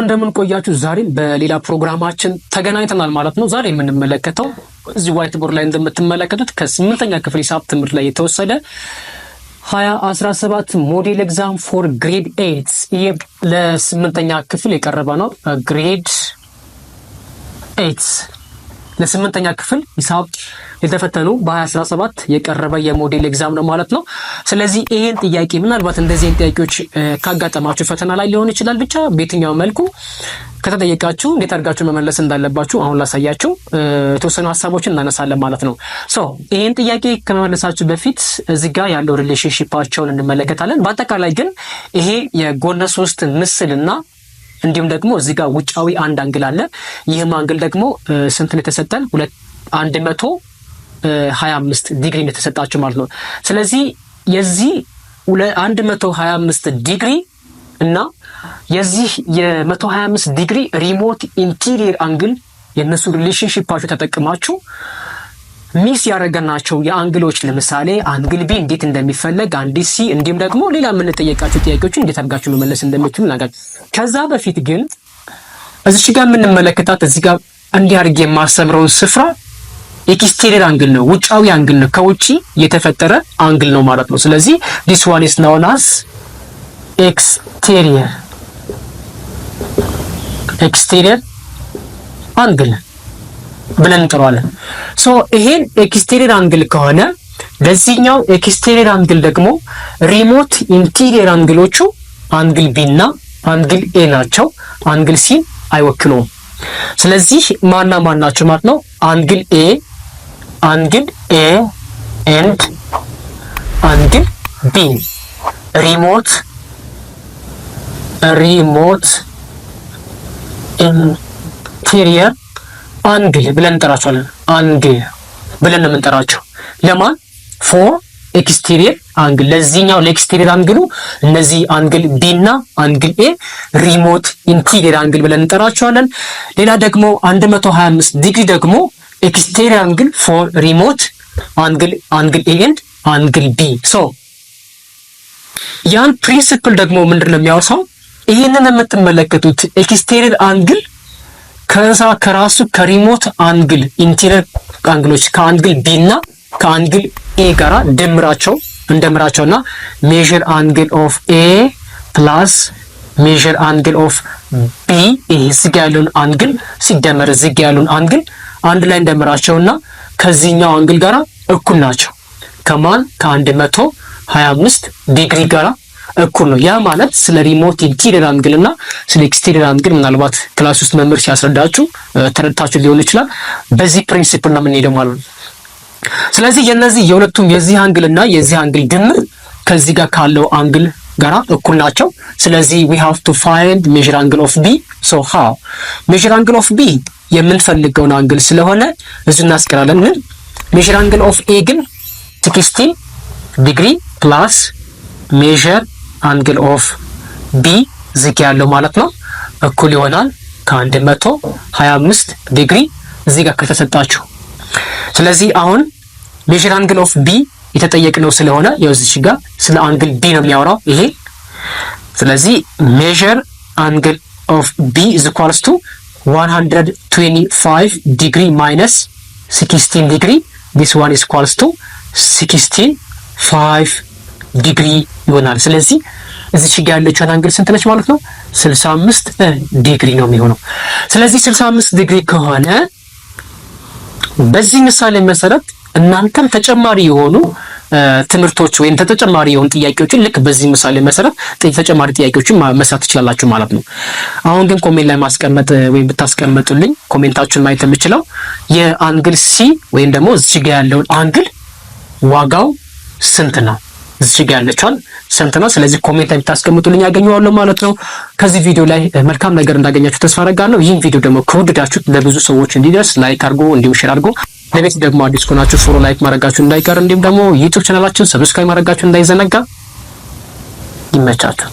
እንደምን ቆያችሁ? ዛሬም በሌላ ፕሮግራማችን ተገናኝተናል ማለት ነው። ዛሬ የምንመለከተው እዚህ ዋይት ቦርድ ላይ እንደምትመለከቱት ከ8ኛ ክፍል ሂሳብ ትምህርት ላይ የተወሰደ 2017 ሞዴል ኤግዛም ፎር ግሬድ 8 ይሄ ለ8ኛ ክፍል የቀረበ ነው። ግሬድ 8 ለ8ኛ ክፍል ሂሳብ የተፈተኑ በ2017 የቀረበ የሞዴል ኤግዛም ነው ማለት ነው። ስለዚህ ይሄን ጥያቄ ምናልባት እንደዚህ ጥያቄዎች ካጋጠማችሁ ፈተና ላይ ሊሆን ይችላል፣ ብቻ በየትኛው መልኩ ከተጠየቃችሁ እንዴት አድርጋችሁ መመለስ እንዳለባችሁ አሁን ላሳያችሁ የተወሰኑ ሀሳቦችን እናነሳለን ማለት ነው። ይሄን ጥያቄ ከመመለሳችሁ በፊት እዚህ ጋር ያለው ሪሌሽንሺፓቸውን እንመለከታለን። በአጠቃላይ ግን ይሄ የጎነ 3 ምስልና እንዲሁም ደግሞ እዚህ ጋር ውጫዊ አንድ አንግል አለ። ይህም አንግል ደግሞ ስንት ነው የተሰጠን? 125 ዲግሪ ነው የተሰጣችሁ ማለት ነው። ስለዚህ የዚህ 125 ዲግሪ እና የዚህ የ125 ዲግሪ ሪሞት ኢንቴሪየር አንግል የነሱ ሪሌሽንሺፓቸው ተጠቅማችሁ ሚስ ያደረገናቸው የአንግሎች ለምሳሌ አንግል ቢ እንዴት እንደሚፈለግ አንዲት ሲ እንዲሁም ደግሞ ሌላ የምንጠየቃቸው ጥያቄዎችን እንዴት አድርጋችሁ መመለስ እንደምትችሉ ነገር። ከዛ በፊት ግን እዚህ ጋር የምንመለከታት እዚህ ጋር እንዲህ አድርጌ የማሰምረውን ስፍራ ኤክስቴሪየር አንግል ነው፣ ውጫዊ አንግል ነው፣ ከውጪ የተፈጠረ አንግል ነው ማለት ነው። ስለዚህ this one is known as exterior አንግል ብለን እንጠራዋለን። ይሄን ኤክስቴሪየር አንግል ከሆነ ለዚህኛው ኤክስቴሪየር አንግል ደግሞ ሪሞት ኢንቴሪየር አንግሎቹ አንግል ቢ እና አንግል ኤ ናቸው። አንግል ሲ አይወክሉም። ስለዚህ ማና ማን ናቸው ማለት ነው? አንግል ኤ ኤንድ አንግል ቢ ሪሞት ኢንቴሪየር አንግል ብለን እንጠራቸዋለን። አንግል ብለን ነው የምንጠራቸው ለማን? ፎር ኤክስቴሪየር አንግል። ለዚህኛው ለኤክስቴሪየር አንግሉ እነዚህ አንግል ቢ እና አንግል ኤ ሪሞት ኢንቴሪየር አንግል ብለን እንጠራቸዋለን። ሌላ ደግሞ 125 ዲግሪ ደግሞ ኤክስቴሪየር አንግል ፎር ሪሞት አንግል ኤ ኤንድ አንግል ቢ። ያን ፕሪንሲፕል ደግሞ ምንድነው የሚያወሳው? ይሄንን የምትመለከቱት ኤክስቴሪየር አንግል ከራሱ ከሪሞት አንግል ኢንቴሪየር አንግሎች ከአንግል ቢ እና ከአንግል ኤ ጋራ እንደምራቸውና ሜዥር አንግል ኦፍ ኤ ፕላስ ሜዥር አንግል ኦፍ ቢ ይሄ እዚህ ጋር ያለውን አንግል ሲደመር እዚህ ጋር ያለውን አንግል አንድ ላይ እንደምራቸውና ከዚህኛው አንግል ጋራ እኩል ናቸው። ከማን? ከ125 ዲግሪ ጋራ እኩል ነው። ያ ማለት ስለ ሪሞት ኢንቴሪየር አንግል እና ስለ ኤክስቴሪየር አንግል ምናልባት ክላስ ውስጥ መምህር ሲያስረዳችሁ ተረድታችሁ ሊሆን ይችላል። በዚህ ፕሪንሲፕል ነው የምንሄደው ማለት ነው። ስለዚህ የነዚህ የሁለቱም የዚህ አንግል እና የዚህ አንግል ድምር ከዚህ ጋር ካለው አንግል ጋራ እኩል ናቸው። ስለዚህ we have to find measure angle of B. so how measure angle of B የምንፈልገውን አንግል ስለሆነ እዚህ እናስቀራለን። ግን measure angle of A ግን 16 ዲግሪ ፕላስ measure አንግል ኦፍ ቢ ዝቅ ያለው ማለት ነው እኩል ይሆናል ከ125 ዲግሪ እዚህ ጋር ከተሰጣችሁ። ስለዚህ አሁን ሜዥር አንግል ኦፍ ቢ የተጠየቅነው ስለሆነ ያው እዚህ ጋር ስለ አንግል ቢ ነው የሚያወራው ይሄ። ስለዚህ ሜዥር አንግል ኦፍ ቢ is equals to 125 ዲግሪ ማይነስ 16 ዲግሪ this one is equals to 65 ዲግሪ ይሆናል። ስለዚህ እዚህ ጋር ያለችው አንግል ስንት ነች ማለት ነው? 65 ዲግሪ ነው የሚሆነው። ስለዚህ 65 ዲግሪ ከሆነ በዚህ ምሳሌ መሰረት እናንተም ተጨማሪ የሆኑ ትምህርቶች ወይም ተጨማሪ የሆኑ ጥያቄዎችን ልክ በዚህ ምሳሌ መሰረት ተጨማሪ ጥያቄዎችን መስራት ትችላላችሁ ማለት ነው። አሁን ግን ኮሜንት ላይ ማስቀመጥ ወይም ብታስቀምጡልኝ ኮሜንታችሁን ማየት የምችለው የአንግል ሲ ወይም ደግሞ እዚህ ጋር ያለውን አንግል ዋጋው ስንት ነው? እዚህ ጋር ያለችውን ስንት ነው? ስለዚህ ኮሜንት ላይ ብታስቀምጡልኝ ያገኘዋለሁ ማለት ነው። ከዚህ ቪዲዮ ላይ መልካም ነገር እንዳገኛችሁ ተስፋ አደርጋለሁ። ይህን ቪዲዮ ደግሞ ከወደዳችሁት ለብዙ ሰዎች እንዲደርስ ላይክ አድርጉ፣ እንዲሁም ሼር አድርጉ። ለቤት ደግሞ አዲስ ከሆናችሁ ፎሎ ላይክ ማድረጋችሁ እንዳይቀር፣ እንዲሁም ደግሞ ዩቲዩብ ቻናላችን ሰብስክራይብ ማድረጋችሁ እንዳይዘነጋ። ይመቻችሁ።